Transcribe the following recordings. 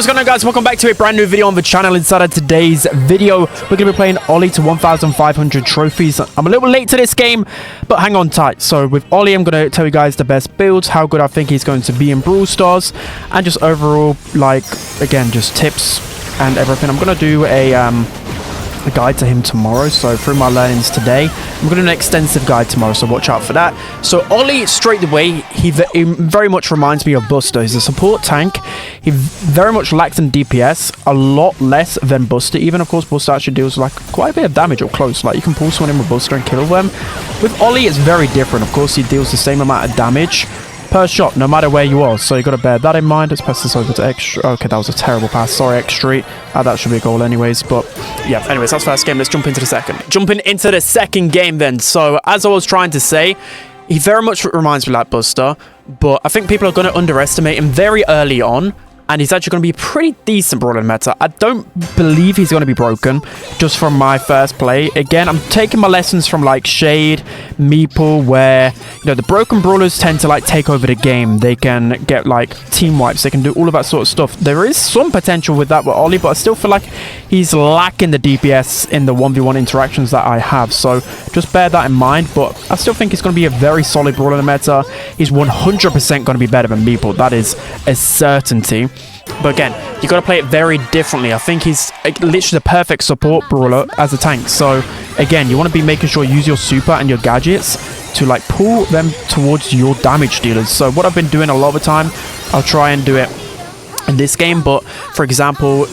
What's going on, guys? Welcome back to a brand new video on the channel. Inside of today's video, we're going to be playing Ollie to 1,500 trophies. I'm a little late to this game, but hang on tight. So with Ollie, I'm going to tell you guys the best builds, how good I think he's going to be in Brawl Stars, and just overall, like, again, just tips and everything. I'm going to do a guide to him tomorrow, so through my learnings today I'm going to do an extensive guide tomorrow, so watch out for that. So Ollie, straight away, he very much reminds me of Buster. He's a support tank. He very much lacks in DPS, a lot less than Buster. Even, of course, Buster actually deals like quite a bit of damage up close. Like, you can pull someone in with Buster and kill them. With Ollie, it's very different. Of course, he deals the same amount of damage per shot, no matter where you are. So you got to bear that in mind. Let's pass this over to Extra. Okay, that was a terrible pass. Sorry, Extra. That should be a goal anyways. But yeah, anyways, that's the first game. Let's jump into the second. Jumping into the second game then. So as I was trying to say, he very much reminds me like Buster, but I think people are going to underestimate him very early on. And he's actually going to be a pretty decent brawler in meta. I don't believe he's going to be broken just from my first play. Again, I'm taking my lessons from like Shade, Meeple, where, you know, the broken brawlers tend to like take over the game. They can get like team wipes. They can do all of that sort of stuff. There is some potential with that with Ollie, but I still feel like he's lacking the DPS in the 1v1 interactions that I have. So just bear that in mind. But I still think he's going to be a very solid brawler in the meta. He's 100% going to be better than Meeple. That is a certainty. But again, you got to play it very differently. I think he's literally the perfect support brawler as a tank. So again, you want to be making sure you use your super and your gadgets to like pull them towards your damage dealers. So what I've been doing a lot of the time, I'll try and do it in this game. But for example,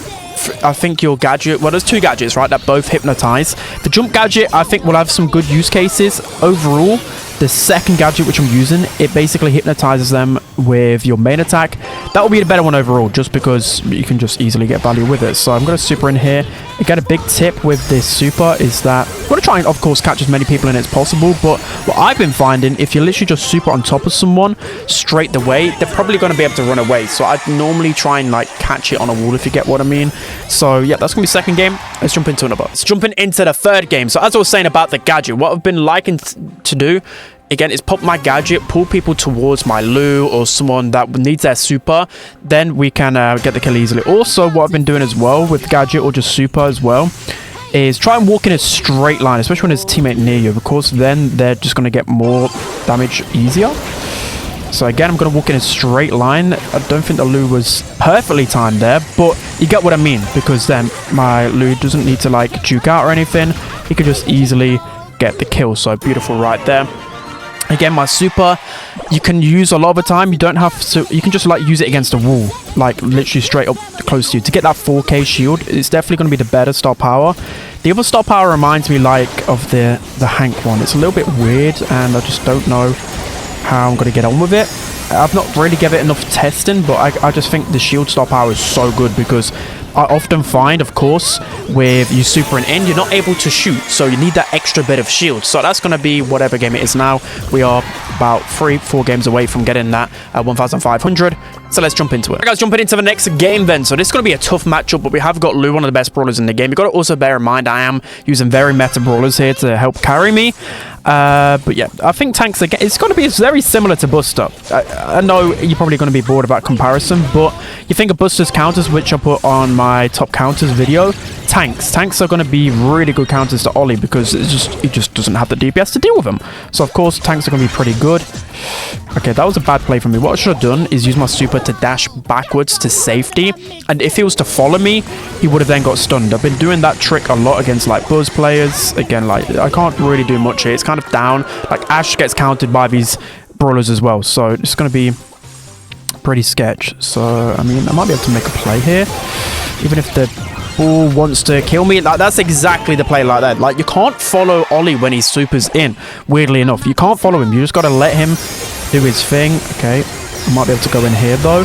I think your gadget, well, there's two gadgets, right, that both hypnotize. The jump gadget, I think, will have some good use cases. Overall, the second gadget which I'm using, it basically hypnotizes them with your main attack. That will be the better one overall, just because you can just easily get value with it. So I'm going to super in here. Again, a big tip with this super is that I'm going to try and, of course, catch as many people in as possible. But what I've been finding, if you literally just super on top of someone straight away, they're probably going to be able to run away. So I'd normally try and like catch it on a wall, if you get what I mean. So yeah, that's going to be second game. Let's jump into another. Let's jump into the third game. So as I was saying about the gadget, what I've been liking to do, again, is pop my gadget, pull people towards my Lou or someone that needs their super. Then we can get the kill easily. Also, what I've been doing as well with gadget or just super as well is try and walk in a straight line, especially when there's a teammate near you. Of course, then they're just going to get more damage easier. So again, I'm going to walk in a straight line. I don't think the Lou was perfectly timed there, but you get what I mean, because then my Lou doesn't need to like juke out or anything. He could just easily get the kill. So beautiful right there. Again, my super, you can use a lot of the time. You don't have to, you can just like use it against a wall, like literally straight up close to you. To get that 4k shield, it's definitely going to be the better star power. The other star power reminds me like of the Hank one. It's a little bit weird, and I just don't know how I'm going to get on with it. I've not really given it enough testing, but I just think the shield star power is so good, because I often find, of course, with you supering in, you're not able to shoot, so you need that extra bit of shield. So that's going to be whatever game it is now. We are about 3-4 games away from getting that at 1,500. So let's jump into it. Right, guys, jumping into the next game then. So this is going to be a tough matchup, but we have got Lou, one of the best brawlers in the game. You've got to also bear in mind I am using very meta brawlers here to help carry me. But yeah, I think tanks, again, it's going to be very similar to Buster. I know you're probably going to be bored about comparison, but you think of Buster's counters, which I put on my top counters video. Tanks are going to be really good counters to Ollie, because it just doesn't have the DPS to deal with them. So of course, tanks are going to be pretty good. Okay, that was a bad play from me. What I should have done is use my super to dash backwards to safety, and if he was to follow me, he would have then got stunned. I've been doing that trick a lot against like Buzz players. Again, like I can't really do much here. It's kind of down. Like Ash gets countered by these brawlers as well, so it's going to be pretty sketch. So I mean, I might be able to make a play here, even if the ball wants to kill me. Like, that's exactly the play like that. Like, you can't follow Ollie when he supers in, weirdly enough. You can't follow him. You just got to let him do his thing. Okay, I might be able to go in here though.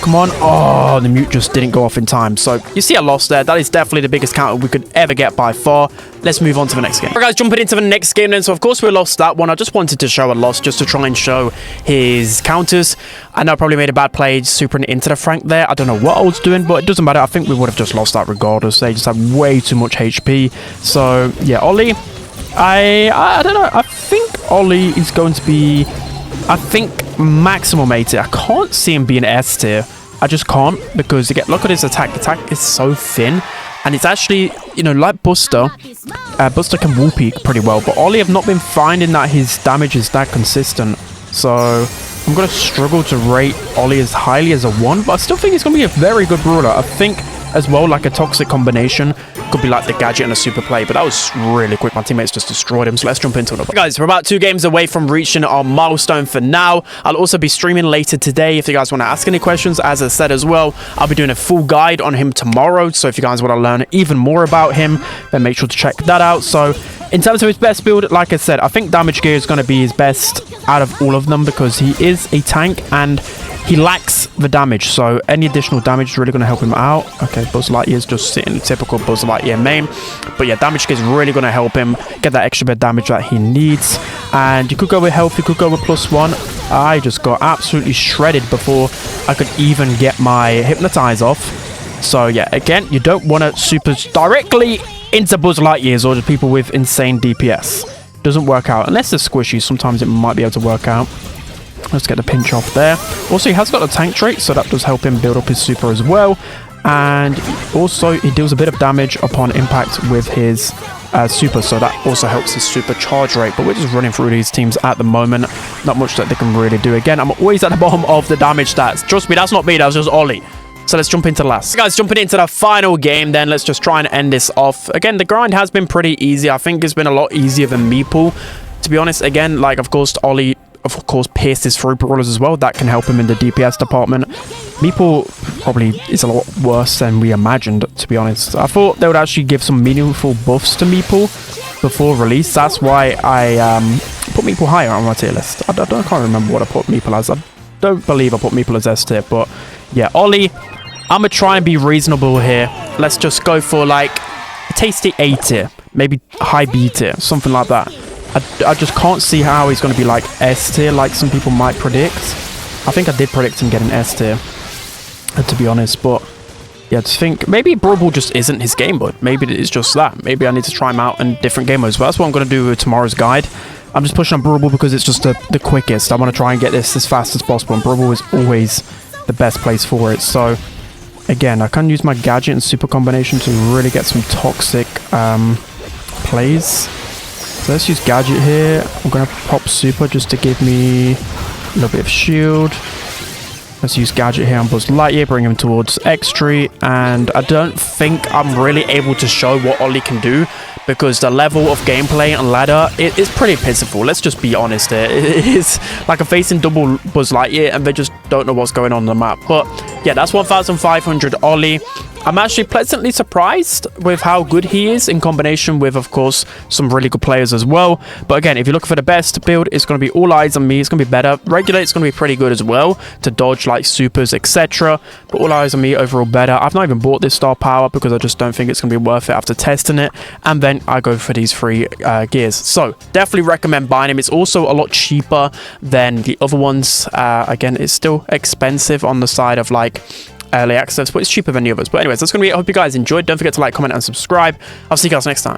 Come on. Oh, the mute just didn't go off in time. So you see a loss there. That is definitely the biggest counter we could ever get by far. Let's move on to the next game. All right, guys, jumping into the next game then. So of course we lost that one. I just wanted to show a loss just to try and show his counters. I know I probably made a bad play supering into the Frank there. I don't know what I was doing, but it doesn't matter. I think we would have just lost that regardless. They just have way too much HP. So yeah, Ollie, I don't know. I think Ollie is going to be, I think, maximum 80. I can't see him being S tier. I just can't, because again, look at his attack. Attack is so thin, and it's actually, you know, like Buster. Buster can wall peek pretty well, but Ollie have not been finding that his damage is that consistent. So I'm going to struggle to rate Ollie as highly as a 1, but I still think he's going to be a very good brawler. I think as well, like a toxic combination could be like the gadget and a super play, but that was really quick. My teammates just destroyed him, so let's jump into it. Guys, we're about 2 games away from reaching our milestone for now. I'll also be streaming later today if you guys want to ask any questions. As I said as well, I'll be doing a full guide on him tomorrow, so if you guys want to learn even more about him, then make sure to check that out. So in terms of his best build, like I said, I think damage gear is going to be his best out of all of them, because he is a tank and he lacks the damage, so any additional damage is really going to help him out. Okay, Buzz Lightyear is just sitting typical Buzz Lightyear main, but yeah, damage gear is really going to help him get that extra bit of damage that he needs. And you could go with health, you could go with +1. I just got absolutely shredded before I could even get my hypnotize off. So yeah, again, you don't want to super directly into Buzz Lightyears or the people with insane DPS. Doesn't work out unless they're squishy. Sometimes it might be able to work out. Let's get the pinch off there. Also, he has got a tank trait, so that does help him build up his super as well. And also, he deals a bit of damage upon impact with his super, so that also helps his super charge rate. But we're just running through these teams at the moment. Not much that they can really do. Again, I'm always at the bottom of the damage stats. Trust me, that's not me, that was just Ollie. So let's jump into last. Guys, jumping into the final game, then let's just try and end this off. Again, the grind has been pretty easy. I think it's been a lot easier than Meeple. To be honest, again, like, of course, Ollie, of course, pierces through brawlers as well. That can help him in the DPS department. Meeple probably is a lot worse than we imagined, to be honest. I thought they would actually give some meaningful buffs to Meeple before release. That's why I put Meeple higher on my tier list. I can't remember what I put Meeple as. I don't believe I put Meeple as S tier, but yeah, Ollie, I'm going to try and be reasonable here. Let's just go for like a tasty A tier, maybe high B tier, something like that. I just can't see how he's going to be like S tier like some people might predict. I think I did predict him getting S tier, to be honest, but yeah, I just think maybe Brawl just isn't his game mode. Maybe it's just that. Maybe I need to try him out in different game modes, but that's what I'm going to do with tomorrow's guide. I'm just pushing on Brawl because it's just the quickest. I want to try and get this as fast as possible, and Brawl is always the best place for it. So again, I can use my gadget and super combination to really get some toxic plays. So let's use gadget here. I'm going to pop super just to give me a little bit of shield. Let's use gadget here on Buzz Lightyear, bring him towards X tree, and I don't think I'm really able to show what Ollie can do because the level of gameplay and ladder is pretty pitiful. Let's just be honest here. It is like a facing double Buzz Lightyear and they just don't know what's going on the map. But yeah, that's 1,500 Ollie. I'm actually pleasantly surprised with how good he is in combination with, of course, some really good players as well. But again, if you're looking for the best build, it's going to be all eyes on me. It's going to be better. Regulate's going to be pretty good as well to dodge like supers, etc. But all eyes on me overall better. I've not even bought this star power because I just don't think it's going to be worth it after testing it. And then I go for these 3 gears. So definitely recommend buying him. It's also a lot cheaper than the other ones. Again, it's still expensive on the side of like early access, but it's cheaper than the others. But anyways, that's going to be it. I hope you guys enjoyed. Don't forget to like, comment, and subscribe. I'll see you guys next time.